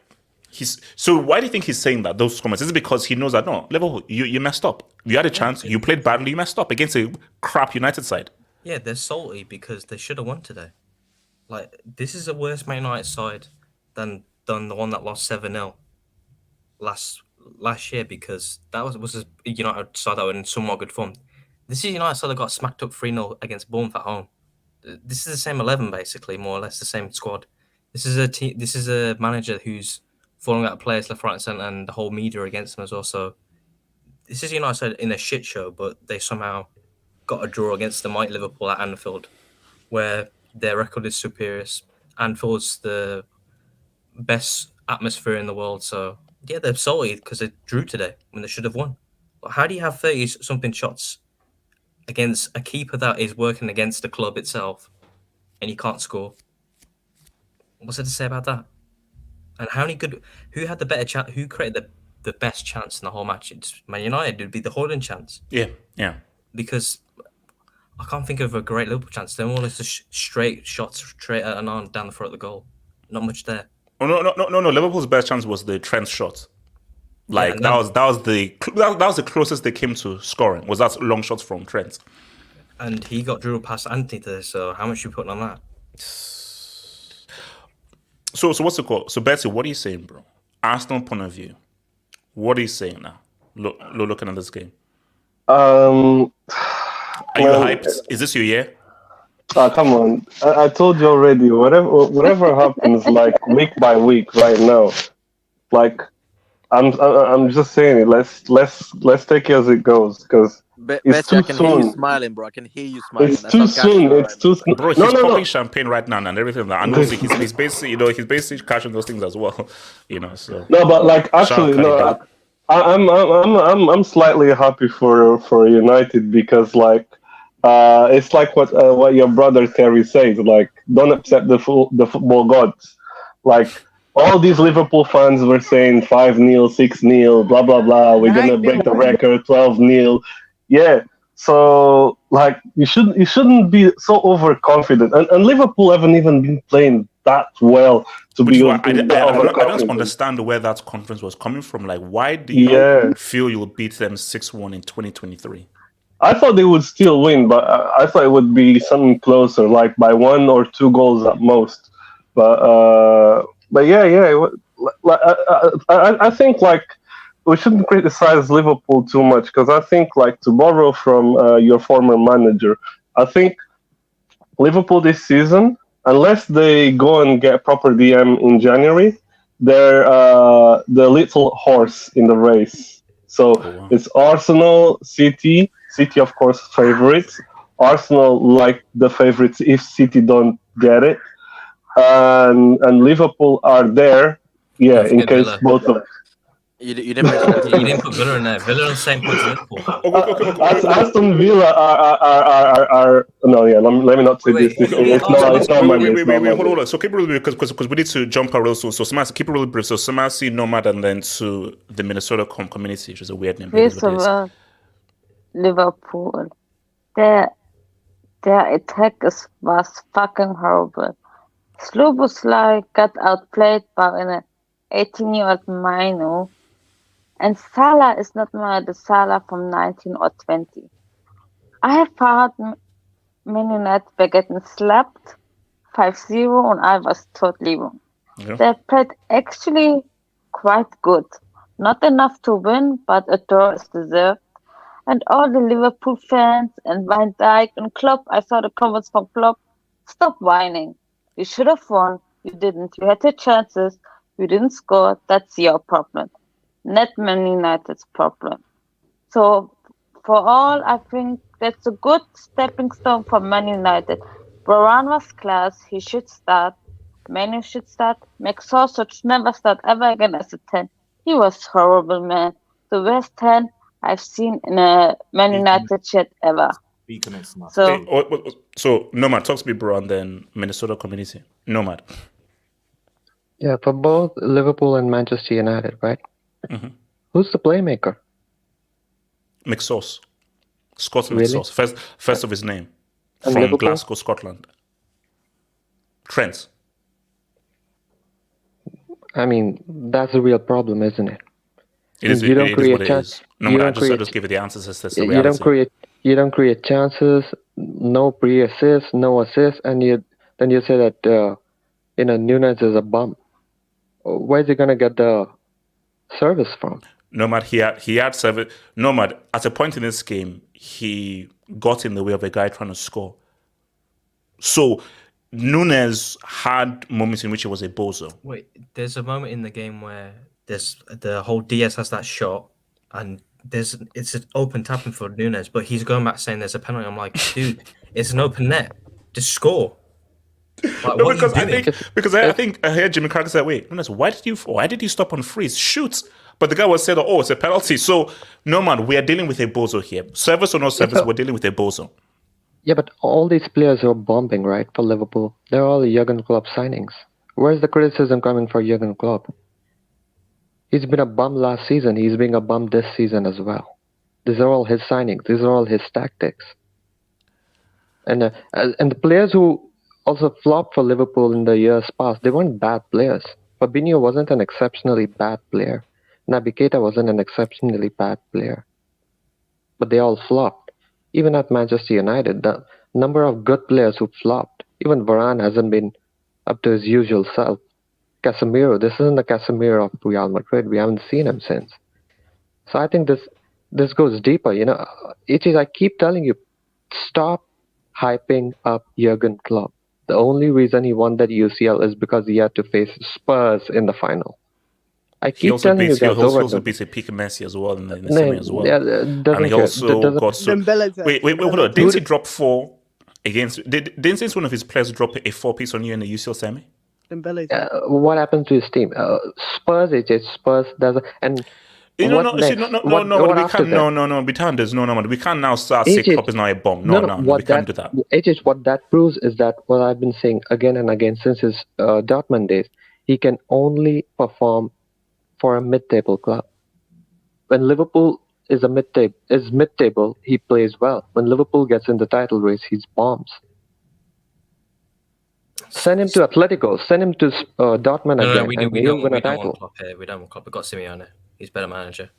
So why do you think he's saying that, those comments? Is it because he knows that, no, Liverpool, you messed up. You had a chance, you played badly, you messed up against a crap United side. Yeah, they're salty because they should have won today. Like, this is a worse Man United side than the one that lost 7-0 last year, because that was a United side that were in somewhat good form. This is United side that got smacked up 3-0 against Bournemouth at home. This is the same 11, basically, more or less the same squad. This is a manager who's falling out of players left, right, and centre, and the whole media against them as well. So this is United in a shit show, but they somehow got a draw against the mighty Liverpool at Anfield, where their record is superior. Anfield's the best atmosphere in the world. So yeah, they're salty because they drew today when they should have won. But how do you have 30-something shots against a keeper that is working against the club itself, and you can't score? What's there to say about that? And who had the better chance? Who created the best chance in the whole match? It's Man United. It would be the Haaland chance. Yeah. Because I can't think of a great Liverpool chance. They're more or less just straight shots straight at an arm down the front of the goal. Not much there. Oh no! Liverpool's best chance was the Trent shot. Like Yeah, that was the closest they came to scoring. Was that long shot from Trent? And he got dribbled past Anthony to this. So how much are you putting on that? So what's the call? So Betty, what are you saying, bro? Arsenal point of view. What are you saying now? Looking at this game. Are you hyped? Is this your year? Come on! I told you already. Whatever happens, like week by week, right now, like I'm just saying it. Let's take it as it goes, because it's too I can soon. hear you smiling, bro. I can hear you smiling. It's too soon. It's too soon. Bro, he's popping champagne right now and everything. I know he's basically, he's basically catching those things as well. So no, but like actually, no. I'm slightly happy for United, because like it's like what your brother Terry says, like don't accept the football gods. Like all these Liverpool fans were saying 5-0, 6-0, blah blah blah. We're gonna break the record, 12-0. Yeah. So like you shouldn't be so overconfident. And Liverpool haven't even been playing that well to be overconfident. I don't understand where that confidence was coming from. Like, why do you feel you'll beat them 6-1 in 2023? I thought they would still win, but I thought it would be something closer, like by 1 or 2 goals at most. But yeah. I think like we shouldn't criticize Liverpool too much, because I think, like, to borrow from your former manager, I think Liverpool this season, unless they go and get proper DM in January, they're the little horse in the race. So it's Arsenal, City, of course, favorites. Arsenal like the favorites if City don't get it, and Liverpool are there, in case Villa. both of. You didn't put Villa in there. Villa on the same point as Liverpool. Aston Villa are no, yeah. Let me not say this. It's not my list. Wait, hold on. So keep it really brief, because we need to jump out real soon. So keep it really brief. So Samasi, Nomad, and then to the Minnesota community, which is a weird name. First of all, Liverpool, their attack was fucking horrible. Sloboslai got outplayed by an 18-year-old Mino, and Salah is not more the Salah from 19 or 20. I have heard Man United were getting slapped 5-0, and I was totally wrong. Yeah. They played actually quite good. Not enough to win, but a draw is deserved. And all the Liverpool fans and Van Dijk and Klopp, I saw the comments from Klopp, stop whining. You should have won. You didn't. You had your chances. You didn't score. That's your problem. Not Man United's problem. So, for all, I think that's a good stepping stone for Man United. Varane was class. He should start. Manu should start. McSauce should never start ever again as a 10. He was horrible, man. The worst 10 I've seen in a Man United shirt ever. So Nomad, talk to me, bro, and then Minnesota community. Nomad. Yeah, for both Liverpool and Manchester United, right? Mm-hmm. Who's the playmaker? McSauce. Scott Really? McSauce. First of his name. And From Liverpool? Glasgow, Scotland. Trent. I mean, that's a real problem, isn't it? It is You don't what create it chance. is. No, I just give you the answers as the You reality. don't create chances. No pre-assists, no assists, and then you say that Nunez is a bum. Where's he gonna get the service from? Nomad, he had service. Nomad, at a point in this game, he got in the way of a guy trying to score. So Nunez had moments in which he was a bozo. Wait, there's a moment in the game where there's the whole DS has that shot, and it's an open tapping for Nunez, but he's going back saying there's a penalty. I'm like, dude, it's an open net. Just score. Like, No, I think I heard Jimmy Carragher say, "Wait, Nunez, why did you stop on freeze? Shoot!" But the guy was saying, "Oh, it's a penalty." So no, man, we are dealing with a bozo here. Service or no service, we're dealing with a bozo. Yeah, but all these players are bombing, right, for Liverpool. They're all Jurgen Klopp signings. Where's the criticism coming for Jurgen Klopp? He's been a bum last season. He's being a bum this season as well. These are all his signings. These are all his tactics. And the players who also flopped for Liverpool in the years past, they weren't bad players. Fabinho wasn't an exceptionally bad player. Naby Keita wasn't an exceptionally bad player. But they all flopped. Even at Manchester United, the number of good players who flopped, even Varane hasn't been up to his usual self. Casemiro, this isn't the Casemiro of Real Madrid. We haven't seen him since. So I think this goes deeper. I keep telling you, stop hyping up Jurgen Klopp. The only reason he won that UCL is because he had to face Spurs in the final. I keep telling you guys He also beat a peak Messi as well in the semi as well. Yeah, and he also got so... Wait, hold on. Didn't he drop 4 against... Didn't one of his players drop a 4-piece on you in the UCL semi? What happened to his team? Spurs, Spurs does... And we can't. We can't now start saying Klopp is now a bomb. No, we can't do that. What that proves is that what I've been saying again and again since his Dortmund days, he can only perform for a mid-table club. When Liverpool is mid-table, he plays well. When Liverpool gets in the title race, he's bombs. Send him to Atletico. Send him to Dortmund again, and he'll win a title. We don't want Klopp. We've got Simeone. He's a better manager.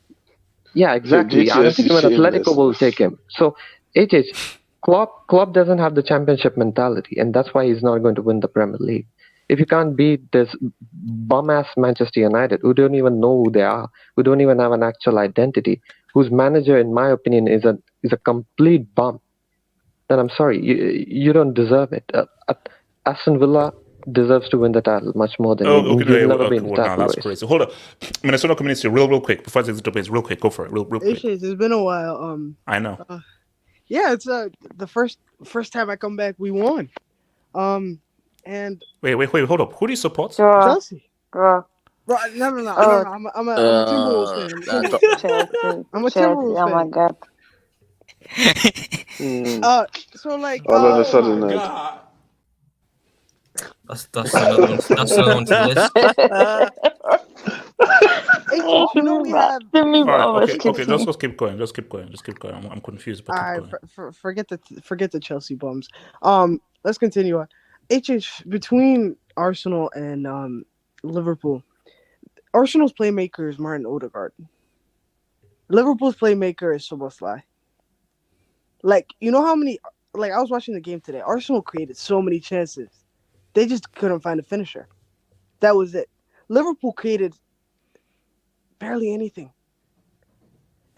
Yeah, exactly. I don't think even Atletico will take him. So, Klopp doesn't have the championship mentality, and that's why he's not going to win the Premier League. If you can't beat this bum-ass Manchester United, who don't even know who they are, who don't even have an actual identity, whose manager, in my opinion, is a complete bum, then I'm sorry, you don't deserve it. Aston Villa deserves to win the title much more than that's crazy. Hold up, Minnesota community, real quick before I take the debate, real quick, go for it, real quick. It's been a while. I know. Yeah, it's the first time I come back, we won. And wait, hold up. Who do you support? Chelsea. No. I'm a Timberwolves fan. I'm a Timberwolves fan. Oh my god. So like, all of a sudden, That's another one. That's another one to the list. You know we have. Okay. Let's keep going. Just keep going. I'm confused. But all right, forget the Chelsea bums. Let's continue on. Between Arsenal and Liverpool, Arsenal's playmaker is Martin Odegaard. Liverpool's playmaker is Szoboszlai. Like, you know how many? Like, I was watching the game today. Arsenal created so many chances. They just couldn't find a finisher. That was it. Liverpool created barely anything.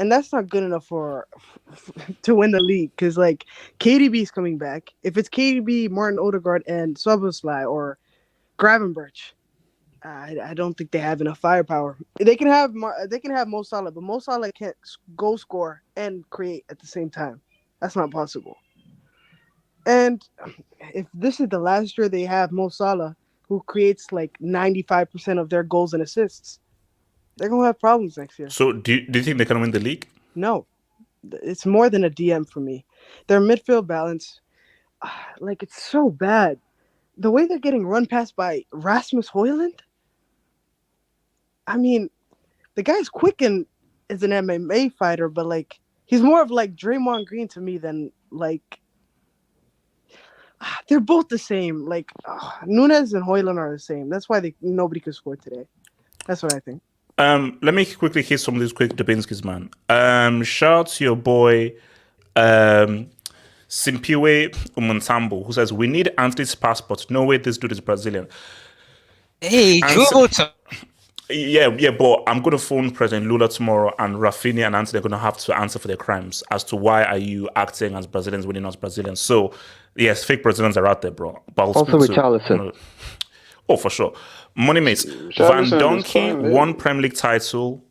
And that's not good enough to win the league, because like KDB is coming back. If it's KDB, Martin Odegaard, and Szoboszlai or Gravenberch, I don't think they have enough firepower. They can have Mo Salah, but Mo Salah can't goal score and create at the same time. That's not possible. And if this is the last year they have Mo Salah, who creates like 95% of their goals and assists, they're going to have problems next year. So do you think they can win the league? No. It's more than a DM for me. Their midfield balance, like, it's so bad. The way they're getting run past by Rasmus Højlund, I mean, the guy's quick and is an MMA fighter, but like, he's more of like Draymond Green to me than like, they're both the same. Like, Nunez and Højlund are the same. That's why nobody could score today. That's what I think. Let me quickly hit some of these quick Dubinskis, man. Shout out to your boy Simpiwe Umuntambo, who says, we need Anthony's passport. No way this dude is Brazilian. Hey, Jota. Yeah, but I'm going to phone President Lula tomorrow, and Rafinha and Anthony are going to have to answer for their crimes as to why are you acting as Brazilians when you're not Brazilians. So, yes, fake Brazilians are out there, bro. But also with Charleston. Oh, for sure. Money mates. Van Donkey won Premier League title.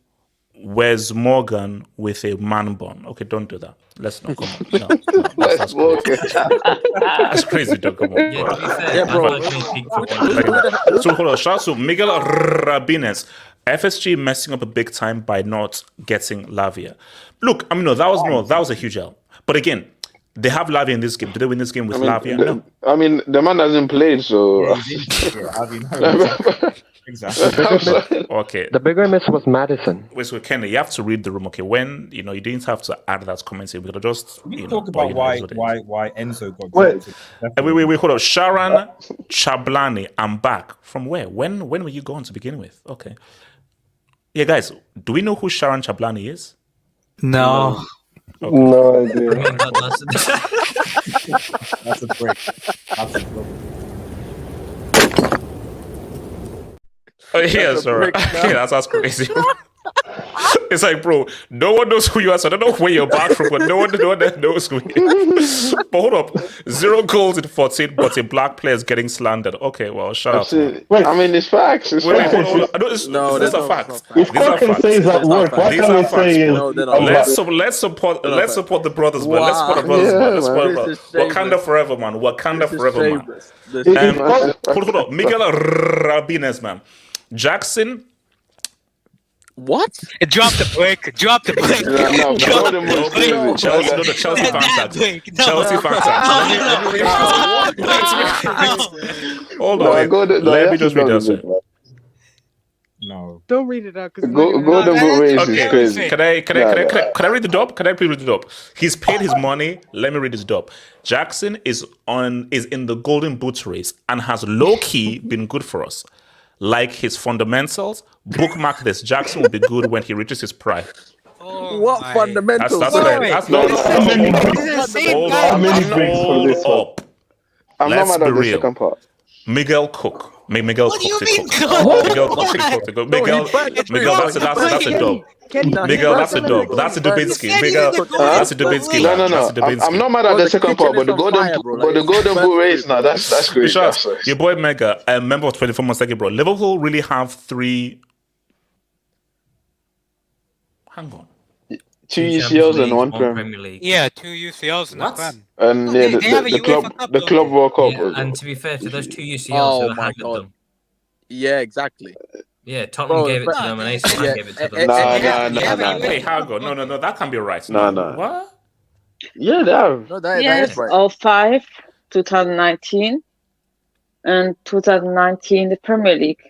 Where's Morgan with a man bun? Okay, don't do that. Let's not come on. That's crazy. Don't come on. Yeah, bro. So hold on. Shout out to Miguel Rabines. FSG messing up a big time by not getting Lavia. Look, I mean, that was a huge L. But again, they have Lavia in this game. Did they win this game with Lavia? No. I mean, the man hasn't played, so. Exactly. Okay. The bigger miss was Madison. Wait, so Kenny, you have to read the room. Okay, when you didn't have to add that comment here. We could just We can talk about why Enzo got Wait. Wait, hold on. Sharon Chablani, I'm back. From where? When were you going to begin with? Okay. Yeah, guys, do we know who Sharon Chablani is? No. Okay. No idea. That's a break. That's a break. Oh, yeah, sorry. Yeah, that's crazy. It's like, bro, no one knows who you are, so I don't know where you're back from, but no one knows who you are. But hold up. 0 goals in 14, but a black player is getting slandered. Okay, well, shut up. I mean, it's facts. It's Wait, facts. hold on. No, these are facts. If Corkin says that word, why These can't are we say facts. Let's support the brothers, man. Let's support the brothers, man. Let's support the brothers. Wakanda forever, man. Wakanda forever, man. Hold up. Miguel Rabines, man. Jackson. What? Drop the break. Drop the break. Chelsea fan tax. Chelsea fan tax. Hold on. Let me just read this. No. Don't read it out because Golden Boot race is crazy. Can I read the dub? Can I please read the dub? He's paid his money. Let me read his dub. Jackson is in the Golden Boot race and has low key been good for us. Like his fundamentals, bookmark this. Jackson will be good when he reaches his prime. What fundamentals? That's hold up. I'm Let's not mad be at the real. second part. Miguel Cook. Miguel What do you Cook. mean? Miguel Cook. Miguel, that's a dub. Miguel, that's a dub. That's a Dubinsky. Miguel, that's a Dubinsky. No. I'm not mad at the second part, but the Golden Boot race, now that's great. Your boy Mega, a member of 24 months ago, bro. Liverpool really have 3. Hang on. 2 UCLs and 1 Premier League. Yeah, 2 UCLs and a Prem. And the club World Cup. Yeah, and to be fair to those 2 UCLs who had them. Yeah, exactly. Yeah, Tottenham gave it to them and AC Milan gave it to them. No. Wait, hang on. No, that can't be right. No. What? Yeah, they have. No, that Yes, is right. 05, 2019, and 2019 the Premier League.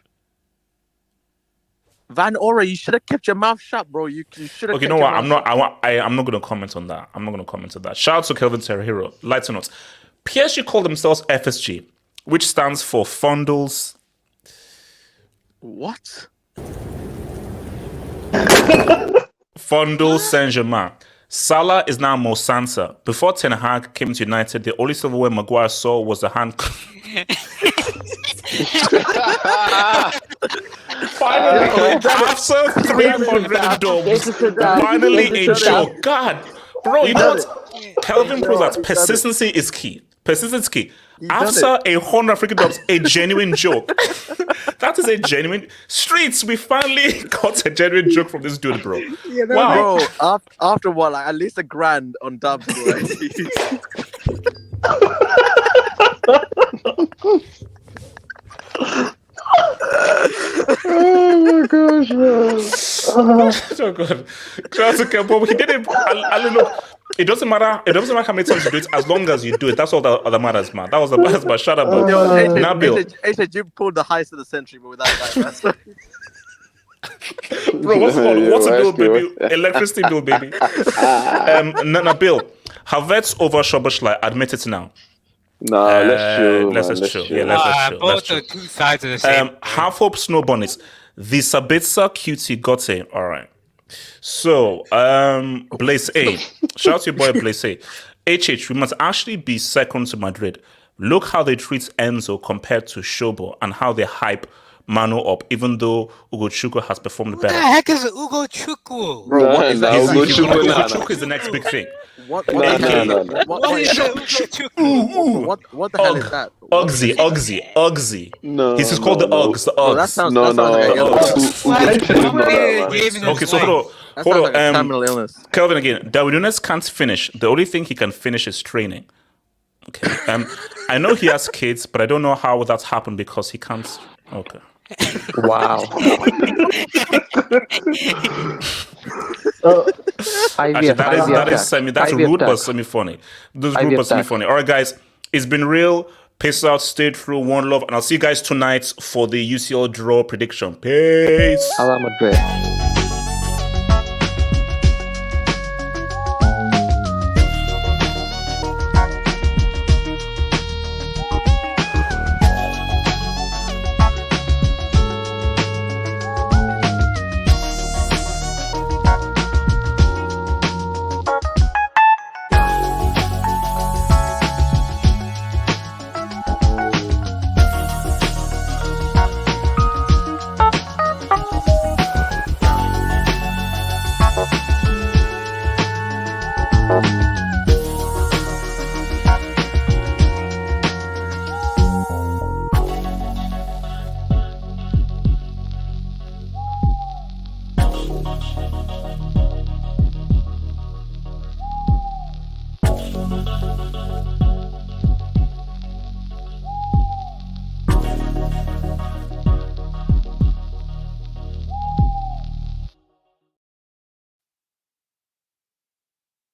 Van Ora, you should have kept your mouth shut, bro. You should have. Okay, you know what? I'm not going to comment on that. I'm not going to comment on that. Shout out to Kelvin Terrahiro. Lights and notes. PSG call themselves FSG, which stands for Fondles. What? Fondle Saint-Germain. Salah is now Mo Sansa. Before Ten Hag came to United, the only silverware Maguire saw was the hand. Finally, after 300 dogs, finally a joke. God, bro, you know what? Kelvin proves that persistency is key. Persistence is key. After 100 African dogs, a genuine joke. That is a genuine. Streets, we finally got a genuine joke from this dude, bro. Yeah, wow. Bro, after what, like at least $1,000 on dubs, bro. Oh my gosh, man. So good. But he did it. Look, it doesn't matter. It doesn't matter how many times you do it, as long as you do it. That's all that matters, man. That was the best. But shut up, bro. Nabil. You pulled the heist of the century, but without that. Bro, what's a bill, baby? Electricity bill, baby. Nabil, Havertz over Szoboszlai. Admit it now. No, let's chill. Yeah, let's chill. Both are 2 sides of the same. Half Hope Snow Bunnies. The Sabitzer QT got it. All right. So, Blaze A. Shout out to your boy Blaze A. HH, we must actually be second to Madrid. Look how they treat Enzo compared to Shobo and how they hype Manu up, even though Ugochukwu has performed better. What the heck is Ugochukwu? Bro, what is that? Ugochukwu is the next big thing. What the hell is that? Ugsy. No, This is called the Uggs. The Uggs. That sounds Okay, so hold on. Kelvin again. Darwin Nunez can't finish. The only thing he can finish is training. Okay. I know he has kids, but I don't know how that's happened because he can't. Okay. Wow. Actually, that's rude but semi-funny. All right, guys, it's been real. Peace out, stay through, one love, and I'll see you guys tonight for the UCL draw prediction. Peace. Hala Madrid.